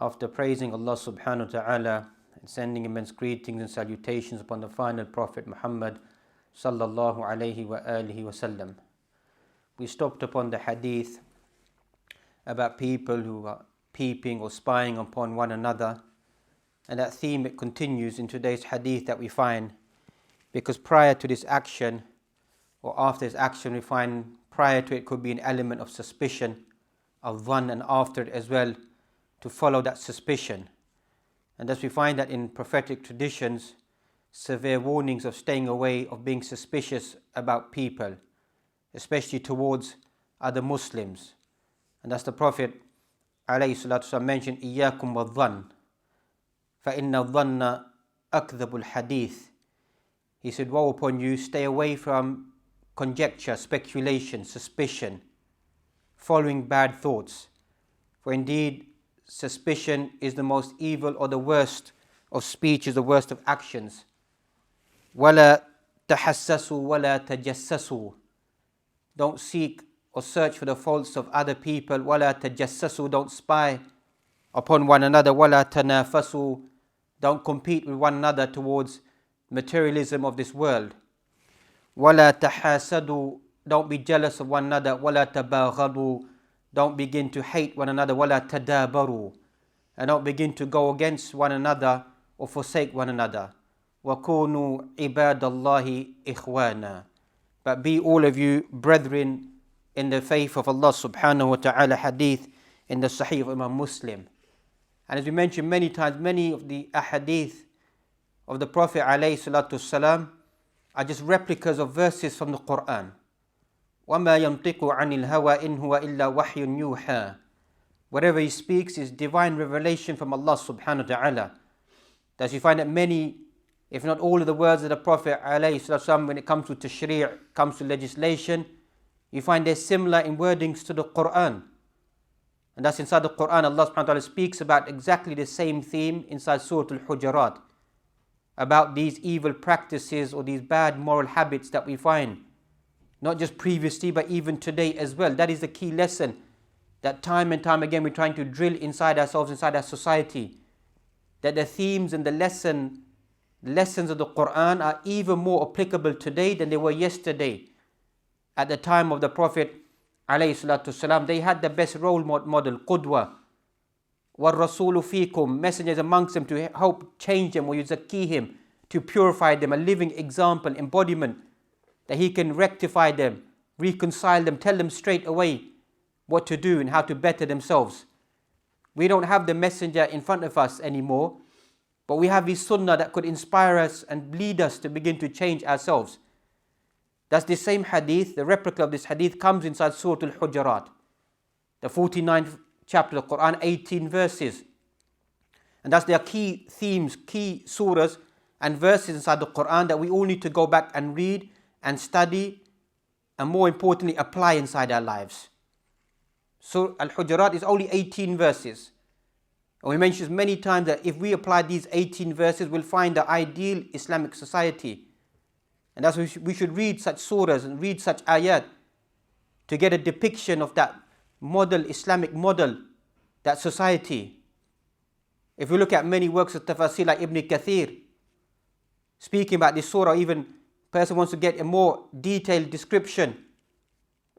After praising Allah subhanahu wa ta'ala and sending immense greetings and salutations upon the final Prophet Muhammad sallallahu alayhi wa alihi wasallam, we stopped upon the hadith about people who are peeping or spying upon one another, and that theme it continues in today's hadith that we find, because prior to this action or after this action we find prior to it could be an element of suspicion, of dhann, and after it as well to follow that suspicion. And thus we find that in prophetic traditions, severe warnings of staying away, of being suspicious about people, especially towards other Muslims. And thus the Prophet ﷺ mentioned, إِيَّاكُمْ وَالظَّنِّ فَإِنَّ الظَّنَّ أَكْذَبُ الْحَدِيثِ. He said, woe upon you, stay away from conjecture, speculation, suspicion, following bad thoughts. For indeed, suspicion is the most evil or the worst of speech, is the worst of actions. وَلَا تَحَسَّسُوا وَلَا تَجَسَّسُوا. Don't seek or search for the faults of other people. وَلَا تَجَسَّسُوا. Don't spy upon one another. وَلَا تَنَافَسُوا. Don't compete with one another towards materialism of this world. وَلَا تَحَاسَدُوا. Don't be jealous of one another. وَلَا تَبَاغَضُوا. Don't begin to hate one another. وَلَا تَدَابَرُوا. And don't begin to go against one another or forsake one another. وَكُونُوا عِبَادَ اللَّهِ إِخْوَانًا. But be all of you brethren in the faith of Allah subhanahu wa ta'ala, hadith in the Sahih of Imam Muslim. And as we mentioned many times, many of the ahadith of the Prophet alayhi salatu wasalam are just replicas of verses from the Quran. وَمَا يَنْطِقُ عَنِ الْهَوَىٰ إِنْ هُوَ إِلَّا وَحْيٌ يُوحَىٰ. Whatever he speaks is divine revelation from Allah subhanahu wa ta'ala. Thus you find that many, if not all of the words of the Prophet ﷺ, when it comes to tashri', comes to legislation, you find they're similar in wordings to the Quran. And thus inside the Quran, Allah subhanahu wa ta'ala speaks about exactly the same theme inside Surah Al-Hujurat, about these evil practices or these bad moral habits that we find, not just previously but even today as well. That is the key lesson that time and time again we're trying to drill inside ourselves, inside our society, that the themes and the lessons of the Quran are even more applicable today than they were yesterday. At the time of the Prophet ﷺ, they had the best role model, qudwa. وَالرَّسُولُ فِيكُمْ. Messengers amongst them to help change them, or yuzakkihim, to purify them, a living example, embodiment, that he can rectify them, reconcile them, tell them straight away what to do and how to better themselves. We don't have the messenger in front of us anymore, but we have his sunnah that could inspire us and lead us to begin to change ourselves. That's the same hadith, the replica of this hadith comes inside Surah Al-Hujurat, the 49th chapter of the Quran, 18 verses. And that's their key themes, key surahs and verses inside the Quran that we all need to go back and read and study, and more importantly apply inside our lives. So Al-Hujurat is only 18 verses. And we mentioned many times that if we apply these 18 verses, we'll find the ideal Islamic society. And that's why we should read such surahs and read such ayat to get a depiction of that model, Islamic model, that society. If we look at many works of tafsir like Ibn Kathir, speaking about this surah, even person wants to get a more detailed description,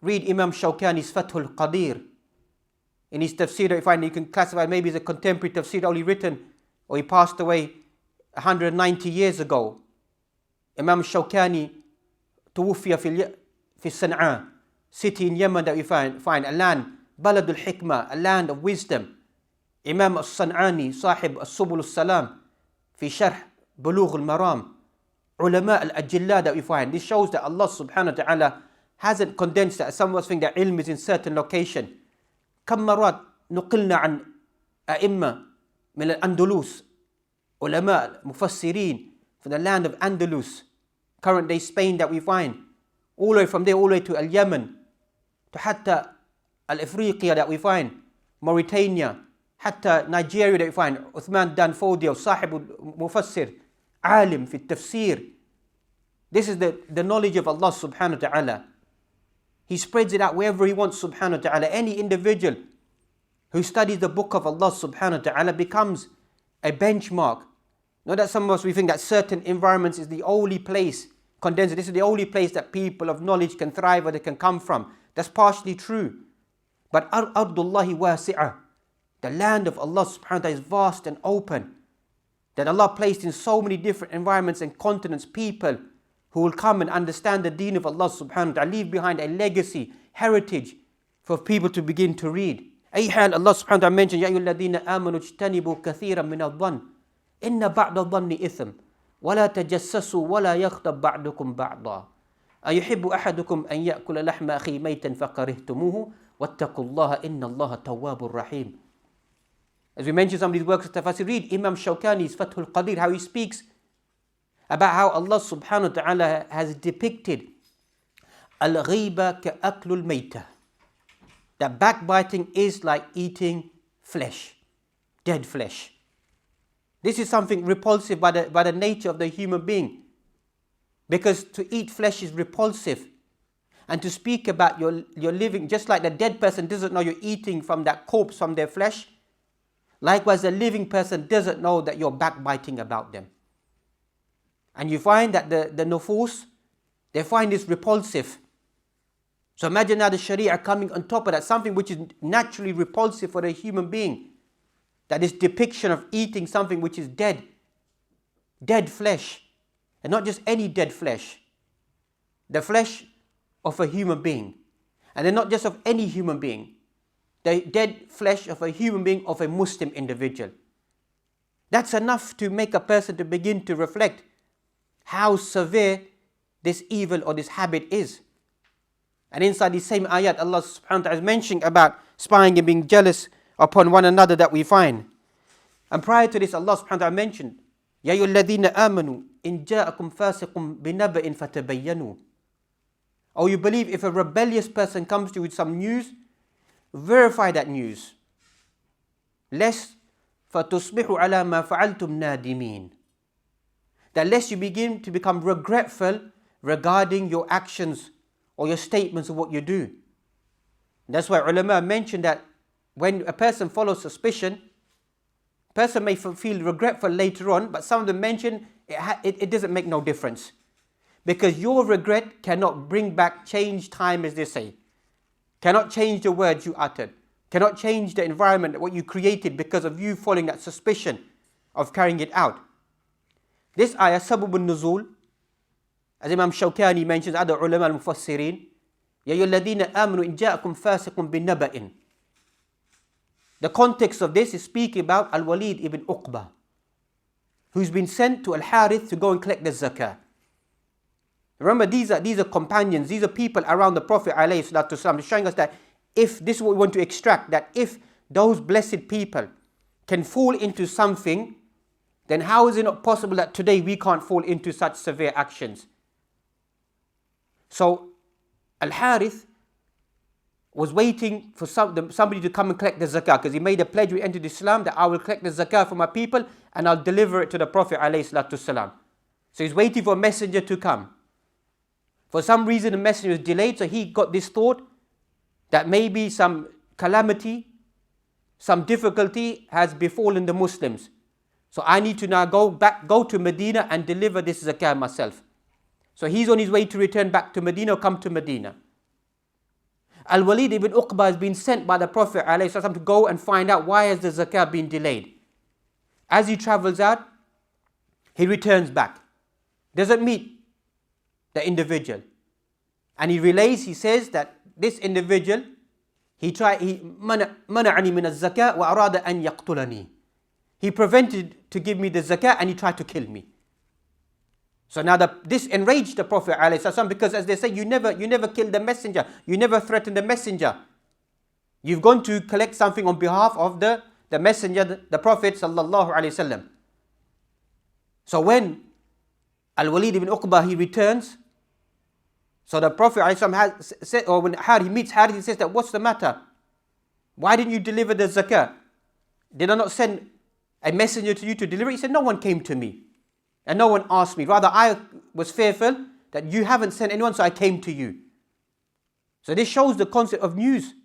read Imam Shawkani's Fathul Qadir. In his tafsir, you find you can classify maybe as a contemporary tafsir, only written, or he passed away 190 years ago. Imam Shawkani, توفي في Sana'a, city in Yemen that we find a land, Baladul Hikmah, a land of wisdom. Imam As-San'ani, Sahib As-Subul As-Salam, في شرح بلوغ المرام. Ulama al-Ajillah that we find. This shows that Allah subhanahu wa ta'ala hasn't condensed that. Some of us think that ilm is in certain location. كم مرات نقلنا عن أئمة من الأندلس, علماء مفسرين from the land of Andalus, current day Spain that we find, all the way from there all the way to Al-Yemen, to حتى Al-Afriqiya that we find, Mauritania, حتى Nigeria that we find, Uthman Dan Fodio, Sahib Mufassir, Alim fi Tafsir. This is the knowledge of Allah subhanahu wa ta'ala. He spreads it out wherever He wants subhanahu wa ta'ala. Any individual who studies the book of Allah subhanahu wa ta'ala becomes a benchmark. Not that some of us, we think that certain environments is the only place, condensed, this is the only place that people of knowledge can thrive or they can come from. That's partially true. But Ardullahi wasi'ah, the land of Allah subhanahu wa ta'ala is vast and open. That Allah placed in so many different environments and continents, people who will come and understand the deen of Allah subhanahu wa ta'ala, leave behind a legacy, heritage for people to begin to read. Ayhal, Allah subhanahu wa ta'ala mentioned, Ya ayyuhalladhina amanu ijtanibu kathiran min adh-dhann, inna ba'da adh-dhanni ithm, wa la tajassasu wa la yaghtab ba'dukum ba'da. Ayuhibbu ahadukum an ya'kula lahma akhi maytan faqarihtumuhu, wattaqullaha inna Allaha tawwabur rahim. As we mentioned some of these works of tafsir, read Imam Shawkani's Fathul Qadir, how he speaks about how Allah subhanahu wa ta'ala has depicted al-ghiba ka'aklul maytah, that backbiting is like eating flesh, dead flesh. This is something repulsive by the nature of the human being, because to eat flesh is repulsive, and to speak about your living, just like the dead person doesn't know you're eating from that corpse, from their flesh, likewise the living person doesn't know that you're backbiting about them. And you find that the nufus, they find this repulsive. So imagine now the Sharia coming on top of that, something which is naturally repulsive for a human being. That is depiction of eating something which is dead. Dead flesh. And not just any dead flesh. The flesh of a human being. And then not just of any human being. The dead flesh of a human being, of a Muslim individual. That's enough to make a person to begin to reflect how severe this evil or this habit is. And inside the same ayat, Allah subhanahu wa ta'ala is mentioning about spying and being jealous upon one another that we find. And prior to this, Allah subhanahu wa ta'ala mentioned, Ya ayyuhalladhina amanu in ja'akum fasiqun binaba'in fatabayyanu. Or you believe, if a rebellious person comes to you with some news, verify that news. Lest fatusbihu ala ma fa'altum nadimin. That lest you begin to become regretful regarding your actions or your statements of what you do. That's why ulama mentioned that when a person follows suspicion, a person may feel regretful later on, but some of them mention it doesn't make no difference. Because your regret cannot bring back change time, as they say. Cannot change the words you uttered. Cannot change the environment, what you created because of you following that suspicion of carrying it out. This ayah, sababun nuzul, as Imam Shawkani mentions, other ulama al-mufassirin, Ya ayyuhalladhina amanu in ja'akum fasiqun binaba'in. The context of this is speaking about Al-Walid ibn Uqba, who's been sent to Al-Harith to go and collect the zakah. Remember, these are companions, these are people around the Prophet ﷺ, showing us that if this is what we want to extract, that if those blessed people can fall into something, then how is it not possible that today we can't fall into such severe actions? So Al-Harith was waiting for somebody to come and collect the zakah, because he made a pledge when he entered Islam that I will collect the zakah for my people and I'll deliver it to the Prophet ﷺ. So he's waiting for a messenger to come. For some reason the messenger was delayed, so he got this thought that maybe some calamity, some difficulty has befallen the Muslims. So I need to now go to Medina and deliver this zakah myself. So he's on his way to return back to Medina or come to Medina. Al-Walid ibn Uqba has been sent by the Prophet ﷺ to go and find out why has the zakah been delayed. As he travels out, he returns back. Doesn't meet the individual. And he relays, he says that this individual, he mana'ani min az-zakah wa arada an yaqtulani. He prevented to give me the zakah and he tried to kill me. So now this enraged the Prophet ﷺ, because as they say, you never killed the messenger, you never threatened the messenger. You've gone to collect something on behalf of the messenger, the Prophet ﷺ. So when Al-Walid ibn Uqba, he returns, so the Prophet ﷺ has said, or when he meets Harith, he says that, what's the matter? Why didn't you deliver the zakah? Did I not send a messenger to you to deliver it? He said, no one came to me. And no one asked me. Rather, I was fearful that you haven't sent anyone, so I came to you. So this shows the concept of news.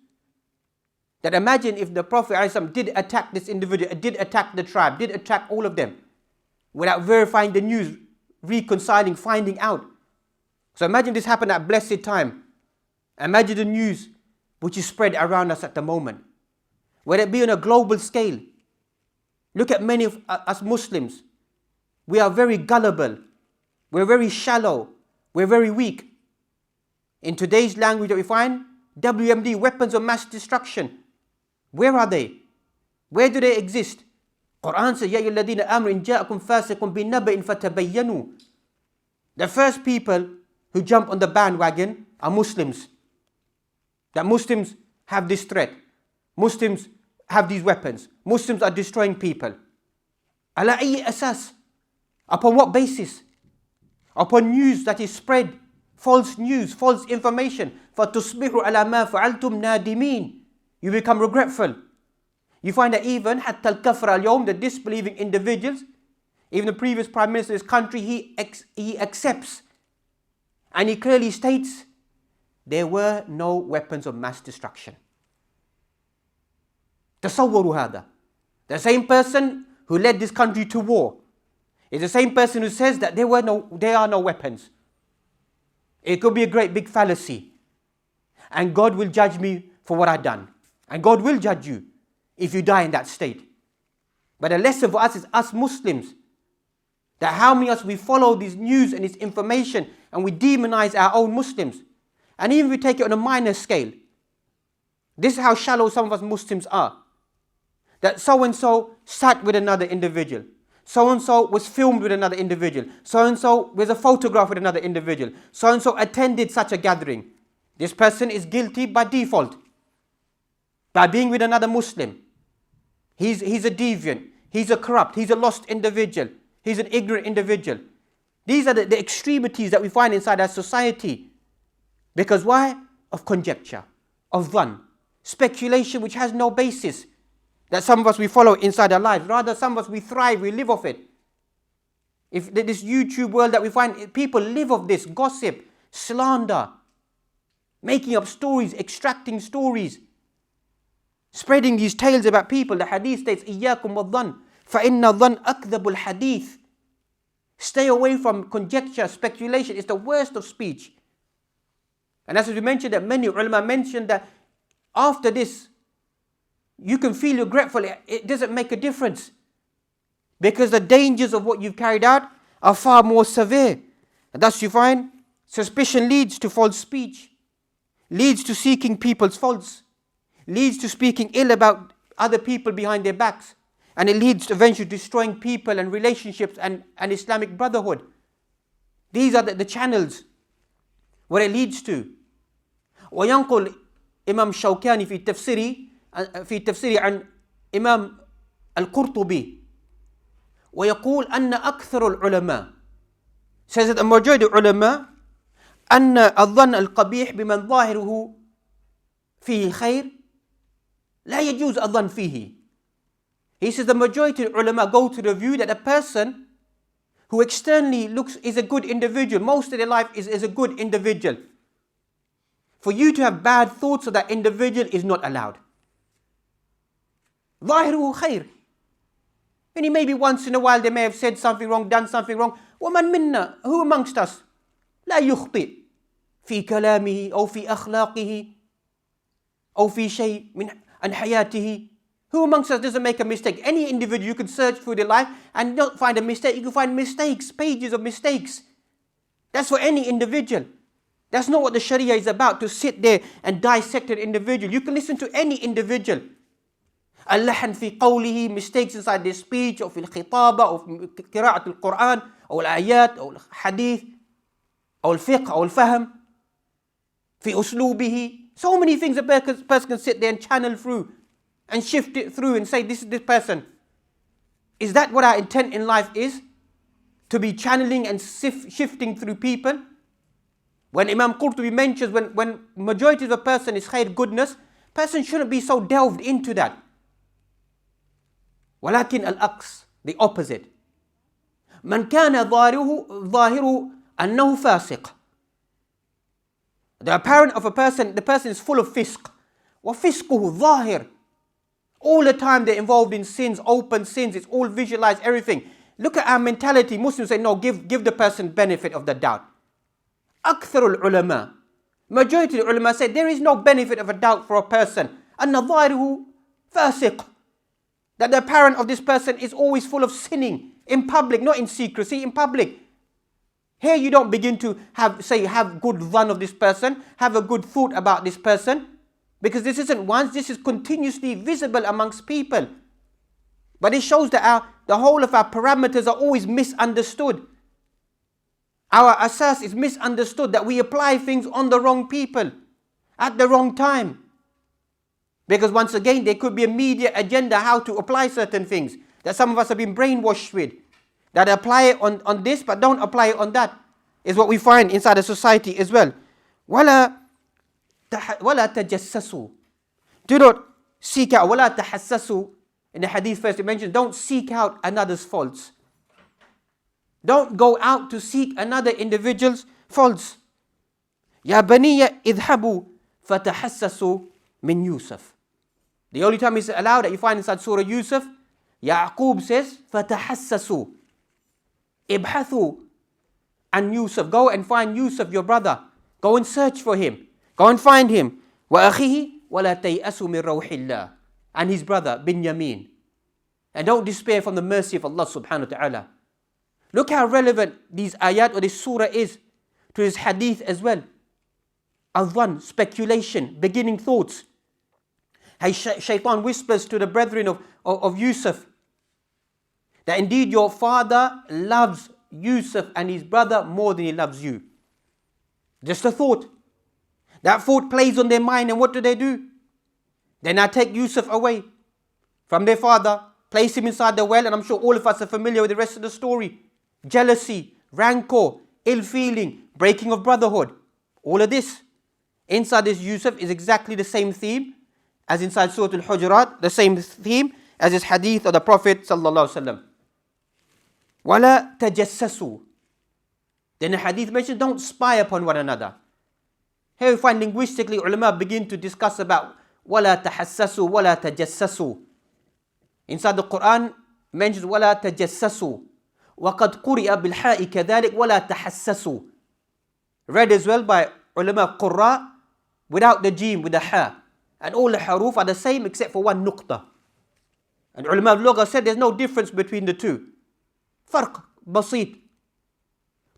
That imagine if the Prophet ﷺ did attack this individual, did attack the tribe, did attack all of them, without verifying the news, reconciling, finding out. So imagine this happened at blessed time. Imagine the news which is spread around us at the moment. Whether it be on a global scale. Look at many of us Muslims. We are very gullible. We're very shallow. We're very weak. In today's language that we find, WMD, weapons of mass destruction. Where are they? Where do they exist? Quran says, يَا أَيُّهَا الَّذِينَ آمَنُوا إِن جَاءَكُمْ فَاسِقٌ بِنَبَإٍ فَتَبَيَّنُوا. The first people who jump on the bandwagon are Muslims. That Muslims have this threat. Muslims have these weapons. Muslims are destroying people. عَلَى أَيِّ أَسَاسٍ? Upon what basis? Upon news that is spread. False news, false information. فَتُصْبِحُوا عَلَى مَا فَعَلْتُمْ نَادِمِينَ. You become regretful. You find that even حتى الكفر اليوم, the disbelieving individuals, even the previous Prime Minister of this country, he accepts and he clearly states there were no weapons of mass destruction. تصوروا هذا. The same person who led this country to war is the same person who says that there are no weapons. It could be a great big fallacy. And God will judge me for what I've done. And God will judge you if you die in that state. But the lesson for us is us Muslims, that how many of us we follow this news and this information and we demonize our own Muslims. And even if we take it on a minor scale, this is how shallow some of us Muslims are. That so-and-so sat with another individual. So-and-so was filmed with another individual. So-and-so was a photograph with another individual. So-and-so attended such a gathering. This person is guilty by default. By being with another Muslim. He's a deviant. He's a corrupt. He's a lost individual. He's an ignorant individual. These are the extremities that we find inside our society. Because why? Of conjecture. Of dhann. Speculation which has no basis. That some of us we follow inside our lives. Rather, some of us we thrive, we live off it. If this YouTube world that we find, people live off this gossip, slander, making up stories, extracting stories, spreading these tales about people. The hadith states, إِيَّاكُمْ وَالظَّنِّ فَإِنَّ الظَّنَّ أَكْذَبُ الْحَدِيثِ. Stay away from conjecture, speculation. It's the worst of speech. And as we mentioned, that many ulama mentioned that after this, you can feel regretful. It doesn't make a difference. Because the dangers of what you've carried out are far more severe. And thus you find suspicion leads to false speech. Leads to seeking people's faults. Leads to speaking ill about other people behind their backs. And it leads to eventually destroying people and relationships and Islamic brotherhood. These are the channels where it leads to. وينقل إمام شوكاني في تفسيره عن إمام القرطبي ويقول أن أكثر العلماء, says that the majority of ulama أن الظن القبيح بمن ظاهره فيه خير لا يجوز الظن فيه. He says the majority of ulama go to the view that a person who externally is a good individual, most of their life is a good individual. For you to have bad thoughts of that individual is not allowed. ظاهره خير. And maybe once in a while they may have said something wrong, done something wrong. وَمَنْ مِنَّا, who amongst us لا يخطئ في كلامه أو في أخلاقه أو في شيء من عن حياته. Who amongst us doesn't make a mistake? Any individual, you can search through their life and not find a mistake. You can find mistakes, pages of mistakes. That's for any individual. That's not what the Sharia is about, to sit there and dissect an individual. You can listen to any individual. اللحن في قوله, mistakes inside their speech, or في الخطابة, or في قراءة القرآن, أو الآيات, أو الحديث, أو الفقه, أو الفهم, في أسلوبه. So many things a person can sit there and channel through and shift it through and say, this is this person. Is that what our intent in life is? To be channeling and shifting through people? When Imam Qurtubi mentions when majority of a person is khair, goodness, person shouldn't be so delved into that. ولكن العكس, the opposite. من كان ظاهره أنه فاسق. The apparent of a person, the person is full of fisq. وَفِسْقُهُ ظَاهِرٌ. All the time they're involved in sins, open sins, it's all visualized, everything. Look at our mentality. Muslims say, no, give the person benefit of the doubt. أكثر العلماء, majority of the ulama say there is no benefit of a doubt for a person. أن ظاهره فاسق, that the apparent of this person is always full of sinning in public, not in secrecy, in public. Here you don't begin to have good dhan of this person, have a good thought about this person, because this isn't once, this is continuously visible amongst people. But it shows that the whole of our parameters are always misunderstood. Our asas is misunderstood, that we apply things on the wrong people at the wrong time. Because once again, there could be a media agenda how to apply certain things that some of us have been brainwashed with. That apply it on this but don't apply it on that, is what we find inside the society as well. وَلَا تَجَسَّسُوا. Do not seek out. وَلَا تَحَسَّسُوا. In the hadith first it mentions, don't seek out another's faults. Don't go out to seek another individual's faults. يَا بَنِيَّ اذْهَبُوا فَتَحَسَّسُوا مِنْ يُوسُف. The only time it's allowed that you find inside Surah Yusuf, Yaqub says, فَتَحَسَّسُوا. Ibhathu and Yusuf. Go and find Yusuf, your brother. Go and search for him. Go and find him. وَأَخِهِ وَلَا تَيْأَسُوا مِنْ رَوْحِ اللَّهِ. And his brother, Binyamin. And don't despair from the mercy of Allah subhanahu wa ta'ala. Look how relevant these ayat or this surah is to his hadith as well. Adhan, speculation, beginning thoughts. How shaitan whispers to the brethren of Yusuf that indeed your father loves Yusuf and his brother more than he loves you. Just a thought. That thought plays on their mind, and what do? They now take Yusuf away from their father, place him inside the well, and I'm sure all of us are familiar with the rest of the story. Jealousy, rancor, ill feeling, breaking of brotherhood. All of this. Inside this Yusuf is exactly the same theme as inside Surah Al-Hujurat, the same theme as this hadith of the Prophet sallallahu alaihi wasallam. وَلَا تَجَسَّسُوا. Then the hadith mentions, don't spy upon one another. Here we find linguistically ulama begin to discuss about وَلَا تَحَسَّسُوا وَلَا تَجَسَّسُوا. Inside the Quran mentions وَلَا تَجَسَّسُوا وَقَدْ قُرِئَ بِالْحَاءِ كَذَلِكَ وَلَا تَحَسَّسُوا. Read as well by ulama qurra without the jim, with the ha. And all the haruf are the same except for one nuqta. And ulama al-lugha said there's no difference between the two. فرق بسيط.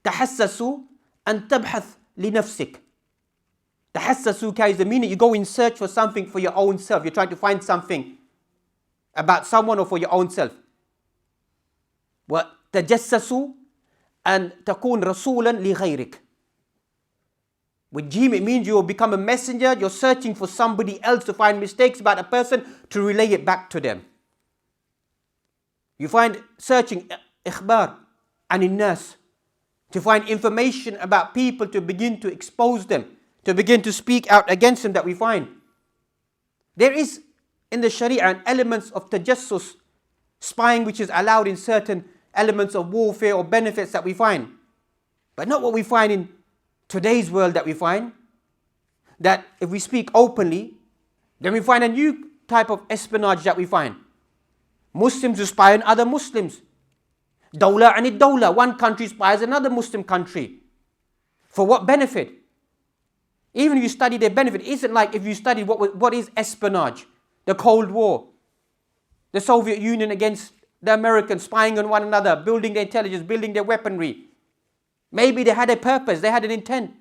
تحسسوا أن تبحث لنفسك. تحسسوا carries the meaning you go in search for something for your own self. You're trying to find something about someone or for your own self. وتجسسوا أن تكون رسولا لغيرك. With jim it means you will become a messenger. You're searching for somebody else to find mistakes about a person to relay it back to them. You find searching ikhbar and innas, to find information about people, to begin to expose them, to begin to speak out against them, that we find. There is in the Sharia an elements of tajassus, spying, which is allowed in certain elements of warfare or benefits that we find. But not what we find in today's world, that we find that if we speak openly, then we find a new type of espionage that we find. Muslims who spy on other Muslims. Dawlah and dawlah. One country spies another Muslim country. For what benefit? Even if you study their benefit, it isn't like if you study what is espionage, the Cold War, the Soviet Union against the Americans, spying on one another, building their intelligence, building their weaponry. Maybe they had a purpose, they had an intent.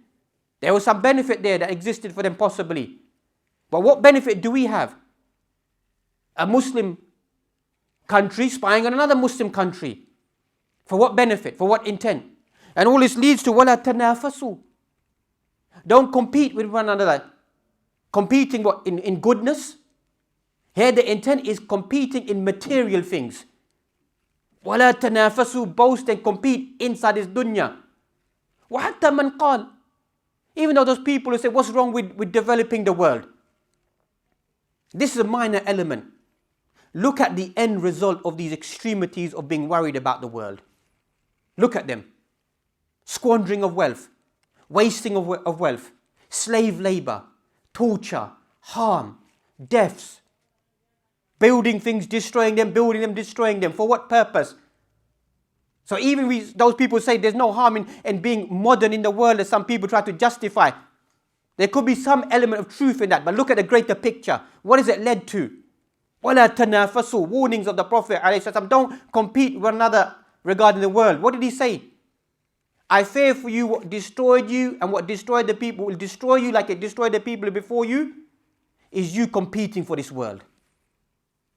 There was some benefit there that existed for them possibly. But what benefit do we have? A Muslim country spying on another Muslim country. For what benefit? For what intent? And all this leads to وَلَا تَنَافَسُوا. Don't compete with one another. Competing what? In goodness? Here the intent is competing in material things. وَلَا تَنَافَسُوا. Boast and compete inside this dunya. وَحَتَّى مَنْ قَالَ. Even though those people who say, what's wrong with developing the world? This is a minor element. Look at the end result of these extremities of being worried about the world. Look at them. Squandering of wealth, wasting of wealth, slave labor, torture, harm, deaths, building things, destroying them, building them, destroying them. For what purpose? So even those people say there's no harm in being modern in the world, as some people try to justify. There could be some element of truth in that, but look at the greater picture. What has it led to? وَلَا تَنَافَسُوا, warnings of the Prophet ﷺ, don't compete with one another regarding the world. What did he say? I fear for you what destroyed you, and what destroyed the people will destroy you like it destroyed the people before you, is you competing for this world.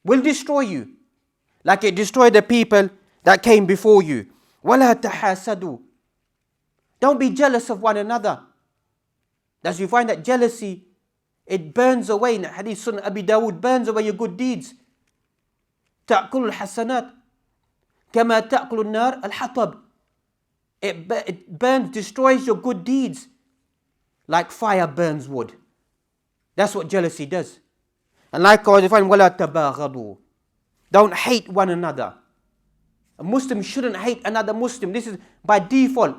Will destroy you like it destroyed the people that came before you. وَلَا تَحَاسَدُوا, don't be jealous of one another. Thus you find that jealousy, it burns away. In Hadith Sunan Abi Dawud, burns away your good deeds. تَأْكُلُ الْحَسَنَاتِ كَمَا تَأْكُلُ النَّارِ الْحَطَبِ, it burns, destroys your good deeds like fire burns wood. That's what jealousy does. And likewise you find وَلَا تَبَاغَضُوا, don't hate one another. A Muslim shouldn't hate another Muslim. This is by default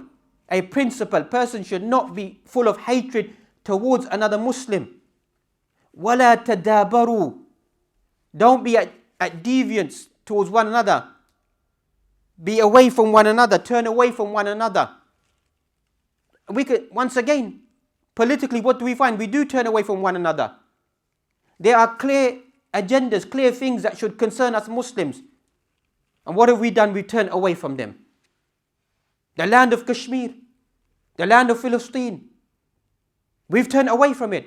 a principle. Person should not be full of hatred towards another Muslim. وَلَا تَدَابَرُوا, don't be at deviance towards one another. Be away from one another, turn away from one another. We could, once again, politically, what do we find? We do turn away from one another. There are clear agendas, clear things that should concern us Muslims. And what have we done? We turn away from them. The land of Kashmir, the land of Palestine, we've turned away from it.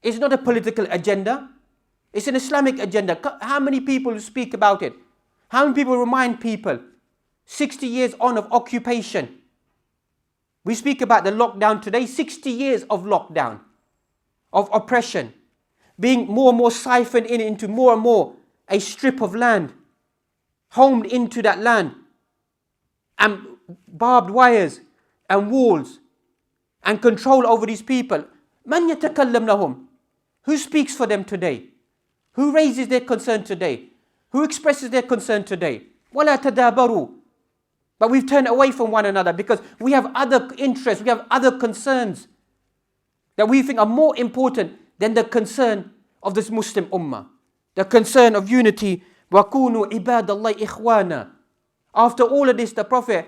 It's not a political agenda. It's an Islamic agenda. How many people speak about it? How many people remind people 60 years on of occupation? We speak about the lockdown today, 60 years of lockdown, of oppression, being more and more siphoned into more and more a strip of land, homed into that land, and barbed wires and walls and control over these people. Man yatakallam lahum, who speaks for them today? Who raises their concern today? Who expresses their concern today? وَلَا تَدَابَرُوا, but we've turned away from one another because we have other interests, we have other concerns that we think are more important than the concern of this Muslim ummah, the concern of unity. وَكُونُوا عِبَادَ اللَّهِ إِخْوَانًا. After all of this, the Prophet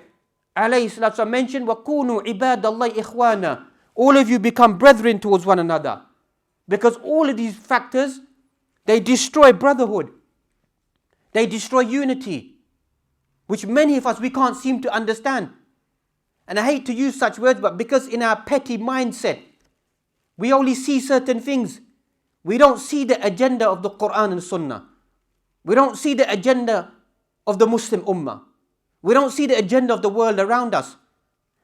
ﷺ mentioned, وَكُونُوا عِبَادَ اللَّهِ إِخْوَانًا, all of you become brethren towards one another. Because all of these factors, they destroy brotherhood. They destroy unity, which many of us, we can't seem to understand. And I hate to use such words, but because in our petty mindset, we only see certain things. We don't see the agenda of the Quran and Sunnah. We don't see the agenda of the Muslim Ummah. We don't see the agenda of the world around us.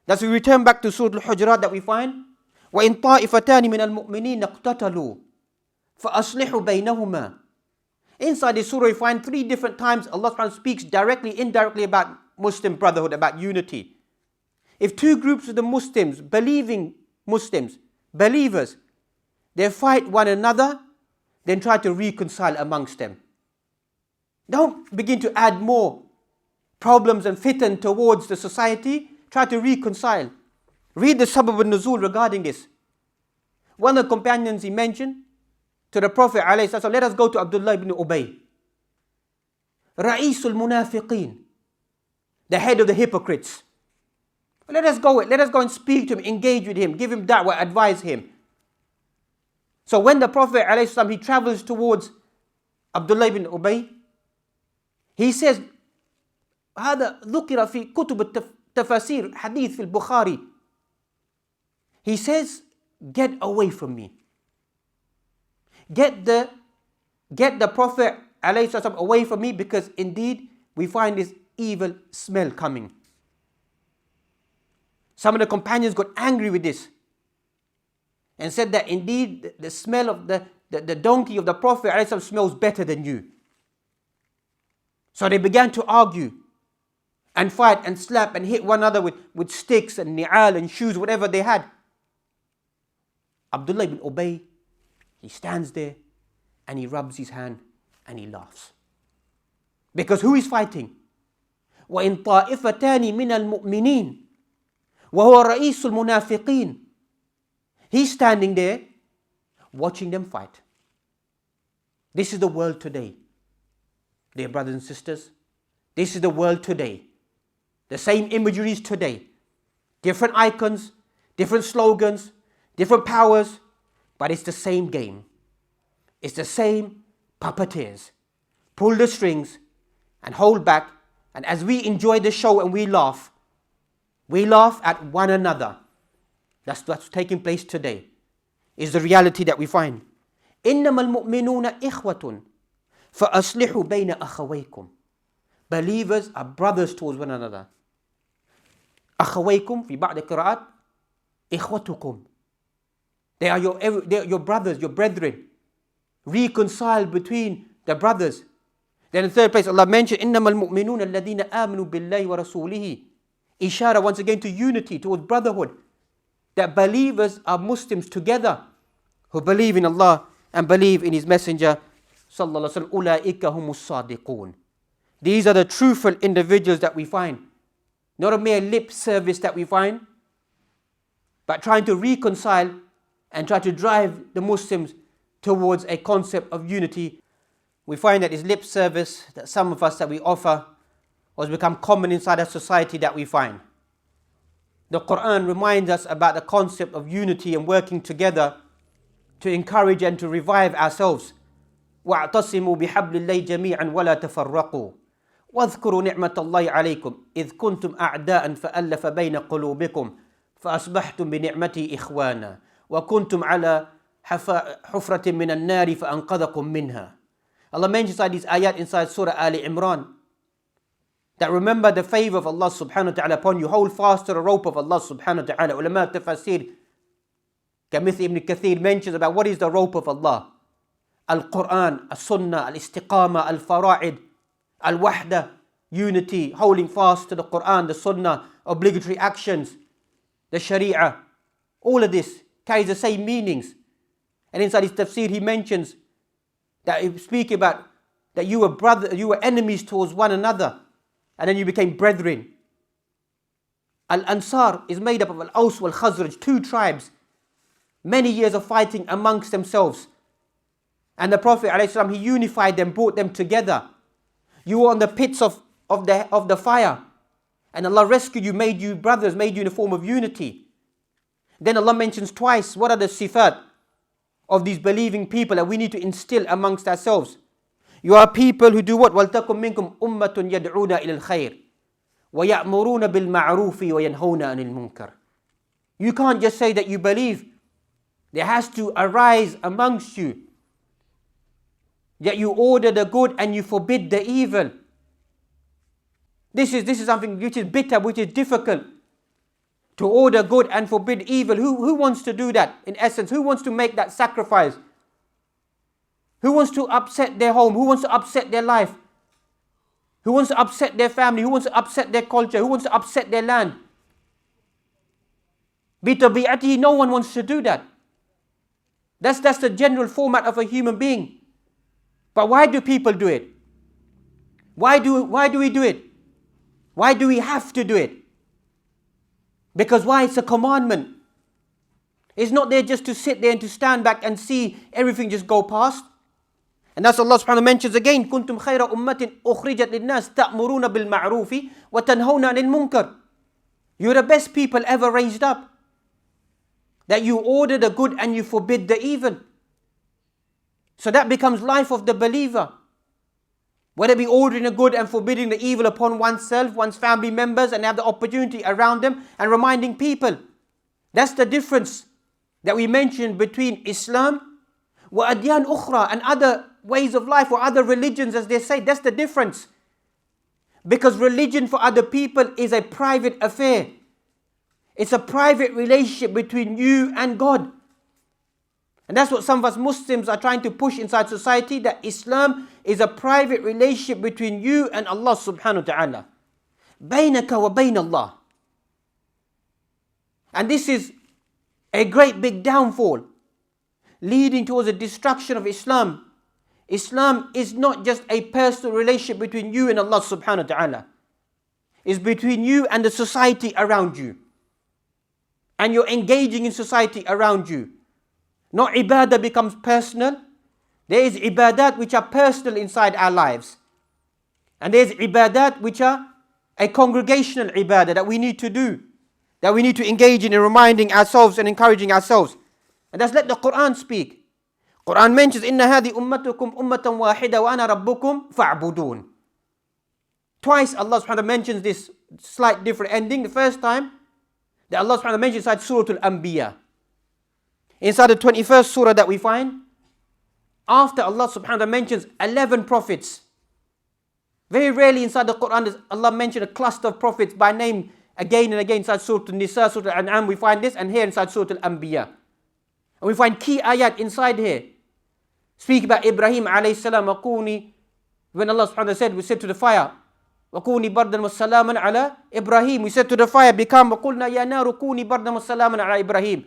Thus we return back to Surah Al-Hujurat that we find, وَإِن طَائِفَتَانِ مِنَ الْمُؤْمِنِينَ اقْتَتَلُوا فَأَصْلِحُوا بَيْنَهُمَا. Inside this surah we find 3 different times Allah subhanahu speaks directly, indirectly about Muslim brotherhood, about unity. If 2 groups of the Muslims, believing Muslims, believers, they fight one another, then try to reconcile amongst them. Don't begin to add more problems and fitan towards the society. Try to reconcile. Read the Sabab al-Nuzul regarding this. One of the companions, he mentioned to the Prophet ﷺ, let us go to Abdullah ibn Ubay, Ra'isul Munafiqeen, the head of the hypocrites. Let us go and speak to him, engage with him, give him da'wah, advise him. So when the Prophet ﷺ, he travels towards Abdullah ibn Ubay, he says, هذا ذكر في كتب التفاسير حديث في البخاري. He says, get away from me. Get the Prophet ﷺ away from me, because indeed we find this evil smell coming. Some of the companions got angry with this and said that indeed the smell of the donkey of the Prophet ﷺ smells better than you. So they began to argue and fight and slap and hit one another with sticks and ni'al and shoes, whatever they had. Abdullah ibn Ubay, he stands there and he rubs his hand and he laughs. Because who is fighting? وَإِن طَائِفَتَانِ مِنَ الْمُؤْمِنِينَ وَهُوَ رَئِيسُ الْمُنَافِقِينَ. He's standing there watching them fight. This is the world today. Dear brothers and sisters, this is the world today. The same imageries today. Different icons, different slogans, different powers, but it's the same game. It's the same puppeteers. Pull the strings and hold back. And as we enjoy the show and we laugh at one another. That's what's taking place today. Is the reality that we find. إِنَّمَا الْمُؤْمِنُونَ إِخْوَةٌ فَأَصْلِحُوا بَيْنَ أَخَوَيْكُمْ. Believers are brothers towards one another. أَخَوَيْكُمْ في بعض القراءات إِخْوَتُكُمْ. They are your brothers, your brethren. Reconcile between the brothers. Then in the third place, Allah mentioned, إِنَّمَا الْمُؤْمِنُونَ الَّذِينَ آمَنُوا بِاللَّهِ وَرَسُولِهِ. Ishara once again to unity, towards brotherhood. That believers are Muslims together who believe in Allah and believe in His Messenger. Sallallahu Alaihi Wasallam. أُولَٰئِكَ هُمُ الصَّادِقُونَ. These are the truthful individuals that we find. Not a mere lip service that we find, but trying to reconcile and try to drive the Muslims towards a concept of unity. We find that this lip service that some of us that we offer has become common inside a society that we find. The Quran reminds us about the concept of unity and working together to encourage and to revive ourselves. وَاعْتَصِمُوا بِحَبْلِ اللَّهِ جَمِيعًا وَلَا تَفَرَّقُوا وَاذْكُرُوا نِعْمَةَ اللَّهِ عَلَيْكُمْ إِذْ كُنْتُمْ أَعْدَاءً فَأَلَّفَ بَيْنَ قُلُوبِكُمْ فَأَصْبَحْتُمْ بِنِعْمَتِهِ إِخْوَانًا وَكُنْتُمْ عَلَى حُفْرَةٍ مِّنَ النَّارِ فَأَنْقَذَكُمْ مِنْهَا. Allah mentions inside these ayat inside Surah Ali Imran that remember the favor of Allah subhanahu wa ta'ala upon you. Hold fast to the rope of Allah subhanahu wa ta'ala. Ulama tafasir Kamith Ibn Kathir mentions about what is the rope of Allah. Al-Quran, Al-Sunnah, Al-Istiqamah, Al-Fara'id, Al-Wahda, unity, holding fast to the Quran, the Sunnah, obligatory actions, the Sharia. All of this carries the same meanings. And inside his tafsir he mentions that he speak about that you were enemies towards one another, and then you became brethren. Al-Ansar is made up of Al-Aws wal Khazraj, two tribes, many years of fighting amongst themselves. And the Prophet ﷺ, he unified them, brought them together. You were on the pits of the fire, and Allah rescued you, made you brothers, made you in a form of unity. Then Allah mentions twice what are the sifat of these believing people that we need to instill amongst ourselves. You are people who do what? وَلْتَكُمْ مِنْكُمْ أُمَّةٌ يَدْعُونَ إِلَى الْخَيْرِ وَيَأْمُرُونَ بِالْمَعْرُوفِ وَيَنْهَوْنَ عَنِ الْمُنْكَرِ. You can't just say that you believe. There has to arise amongst you that you order the good and you forbid the evil. This is something which is bitter, which is difficult. To order good and forbid evil. Who wants to do that? In essence, who wants to make that sacrifice? Who wants to upset their home? Who wants to upset their life? Who wants to upset their family? Who wants to upset their culture? Who wants to upset their land? Bitabi'atihi, no one wants to do that. That's the general format of a human being. But why do people do it? Why do we do it? Why do we have to do it? Because why? It's a commandment. It's not there just to sit there and to stand back and see everything just go past. And that's Allah subhanahu wa ta'ala mentions again, كُنْتُمْ خَيْرَ أُمَّةٍ أُخْرِجَتْ لِلنَّاسِ تَأْمُرُونَ بِالْمَعْرُوفِ وَتَنْهَوْنَ عَنِ الْمُنْكَرِ. You're the best people ever raised up. That you order the good and you forbid the evil. So that becomes life of the believer. Whether it be ordering the good and forbidding the evil upon oneself, one's family members, and have the opportunity around them and reminding people. That's the difference that we mentioned between Islam wa adyan ukhra and other ways of life or other religions, as they say. That's the difference. Because religion for other people is a private affair. It's a private relationship between you and God. And that's what some of us Muslims are trying to push inside society, that Islam is a private relationship between you and Allah subhanahu wa ta'ala. Baynaka wa bayn Allah. And this is a great big downfall, leading towards the destruction of Islam. Islam is not just a personal relationship between you and Allah subhanahu wa ta'ala. It's between you and the society around you. And you're engaging in society around you. Not ibadah becomes personal. There is ibadat which are personal inside our lives. And there is ibadat which are a congregational ibadah that we need to do, that we need to engage in reminding ourselves and encouraging ourselves. And that's let the Quran speak. Quran mentions, Inna hadi ummatukum ummatan wahida wa ana rabbukum fa'budun. Twice Allah subhanahu wa ta'ala mentions this slight different ending. The first time that Allah subhanahu wa ta'ala mentions inside Surah Al-Anbiya. Inside the 21st surah that we find, after Allah subhanahu wa ta'ala mentions 11 prophets. Very rarely inside the Quran does Allah mention a cluster of prophets by name again and again. Inside Surah Al-Nisa, Surah Al-An'am we find this, and here inside Surah Al-Anbiya. And we find key ayat inside here. Speak about Ibrahim alayhi salam, Waquni, when Allah subhanahu wa ta'ala said, we said to the fire, Waquni bardan wa salaman ala Ibrahim. We said to the fire, become, Waqulna ya naru kuni bardan wa salaman ala Ibrahim.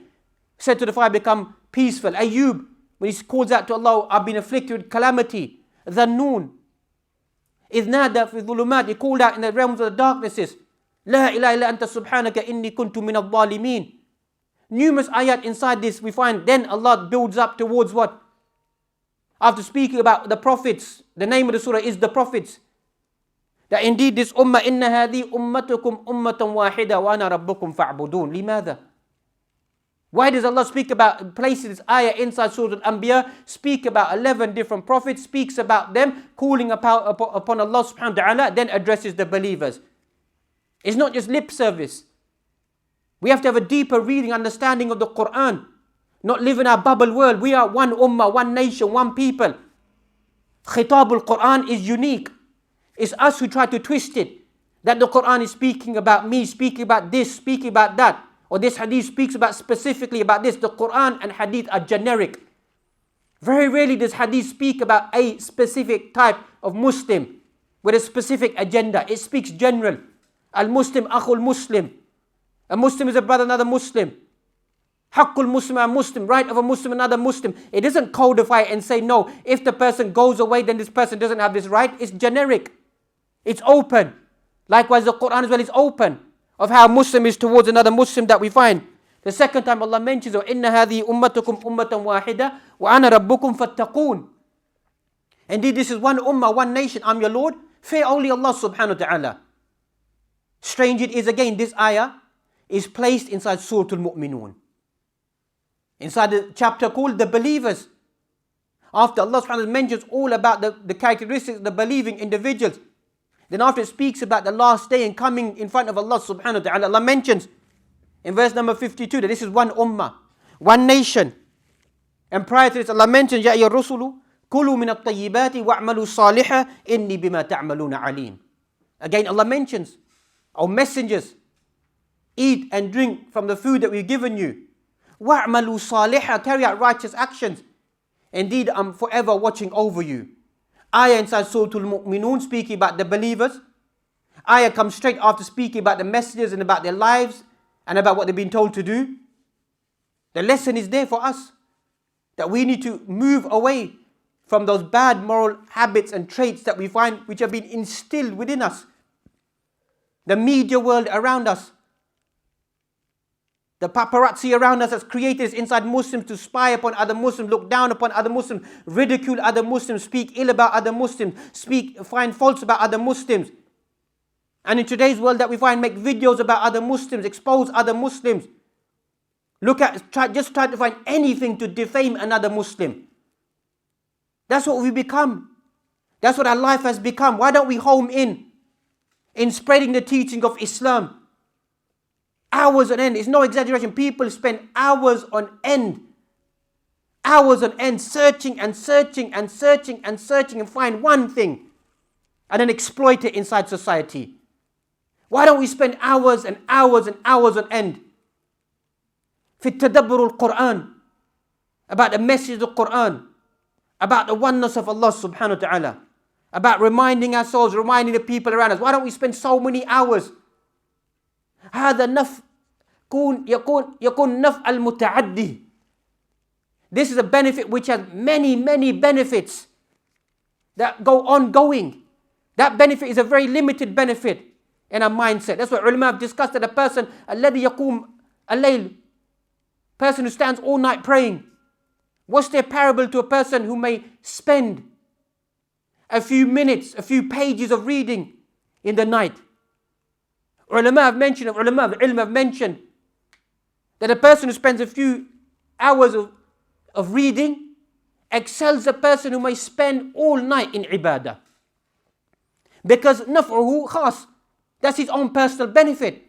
Said to the fire, become peaceful. Ayub, when he calls out to Allah, I've been afflicted with calamity. Dhannun, إذ نادى في الظلمات, he called out in the realms of the darknesses. لا إله إلا أنت سبحانك إني كنت من الظالمين. Numerous ayat inside this we find. Then Allah builds up towards what? After speaking about the prophets, the name of the surah is the prophets. That indeed this ummah, إن هذه أمتكم أمة واحدة وأنا ربكم فاعبدون. لماذا? Why does Allah speak about, places this ayah inside Surah Al-Anbiya, speak about 11 different prophets, speaks about them, calling upon Allah subhanahu wa ta'ala, then addresses the believers. It's not just lip service. We have to have a deeper reading, understanding of the Quran. Not live in our bubble world. We are one ummah, one nation, one people. Khitabul Quran is unique. It's us who try to twist it. That the Quran is speaking about me, speaking about this, speaking about that. Or this hadith speaks about specifically about this. The Quran and hadith are generic. Very rarely does hadith speak about a specific type of Muslim with a specific agenda. It speaks general. Al-Muslim, akhul Muslim. A Muslim is a brother, another Muslim. Haqqul Muslim, a Muslim, right of a Muslim, another Muslim. It doesn't codify it and say, no, if the person goes away, then this person doesn't have this right. It's generic. It's open. Likewise, the Quran as well is open of how a Muslim is towards another Muslim that we find. The second time Allah mentions, إِنَّ هَذِهِ أُمَّتُكُمْ أُمَّةً وَاحِدَةً وَأَنَا رَبُّكُمْ فَاتَّقُونَ. Indeed, this is one ummah, one nation. I'm your Lord. Fear only Allah subhanahu wa ta'ala. Strange it is again, this ayah is placed inside Surah Al-Mu'minun. Inside the chapter called the believers. After Allah subhanahu wa ta'ala mentions all about the characteristics of the believing individuals. Then after it speaks about the last day and coming in front of Allah subhanahu wa ta'ala, Allah mentions in verse number 52 that this is one ummah, one nation. And prior to this Allah mentions, Ya ayyuhar rusulu, kulu min at-tayyibati wa'malu salihah inni bima ta'maluna alim. Again Allah mentions, O messengers, eat and drink from the food that we've given you. Wa'malu salihah, carry out righteous actions. Indeed, I'm forever watching over you. Ayah inside Surah Al-Mu'minun speaking about the believers. Ayah comes straight after speaking about the messengers and about their lives and about what they've been told to do. The lesson is there for us. That we need to move away from those bad moral habits and traits that we find which have been instilled within us. The media world around us. The paparazzi around us has created inside Muslims to spy upon other Muslims, look down upon other Muslims, ridicule other Muslims, speak ill about other Muslims, find faults about other Muslims. And in today's world that we find, make videos about other Muslims, expose other Muslims. Just try to find anything to defame another Muslim. That's what we become. That's what our life has become. Why don't we home in spreading the teaching of Islam? Hours on end. It's no exaggeration. People spend hours on end. Hours on end searching and searching and searching and searching and find one thing and then exploit it inside society. Why don't we spend hours and hours and hours on end? في التدبر القرآن, about the message of the Quran, about the oneness of Allah subhanahu wa ta'ala, about reminding ourselves, reminding the people around us. Why don't we spend so many hours? هذا يكون نفع المتعدي. This is a benefit which has many benefits that go ongoing. That benefit is a very limited benefit in our mindset. That's what ulama have discussed, that a person الذي يقوم الليل, person who stands all night praying, What's their parable to a person who may spend a few minutes, a few pages of reading in the night? Ulama of ilm have mentioned that a person who spends a few hours of reading excels a person who may spend all night in ibadah. Because naf'uhu khas, that's his own personal benefit.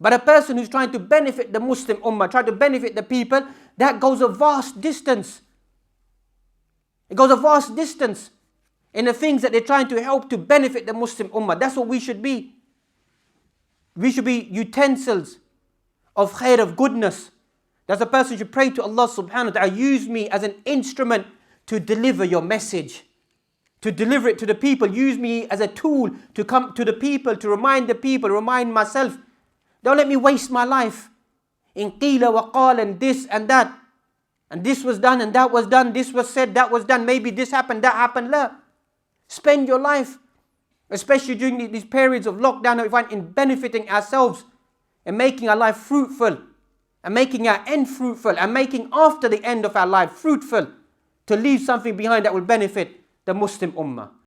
But a person who's trying to benefit the Muslim ummah, trying to benefit the people, that goes a vast distance. It goes a vast distance in the things that they're trying to help to benefit the Muslim ummah. That's what we should be. We should be utensils of khair, of goodness. That's a person should pray to Allah subhanahu wa ta'ala, use me as an instrument to deliver your message, to deliver it to the people. Use me as a tool to come to the people, to remind the people, remind myself. Don't let me waste my life in qila wa qal and this and that. And this was done and that was done. This was said, that was done. Maybe this happened, that happened. La. Spend your life, especially during these periods of lockdown, that we find, in benefiting ourselves and making our life fruitful and making our end fruitful and making after the end of our life fruitful, to leave something behind that will benefit the Muslim ummah.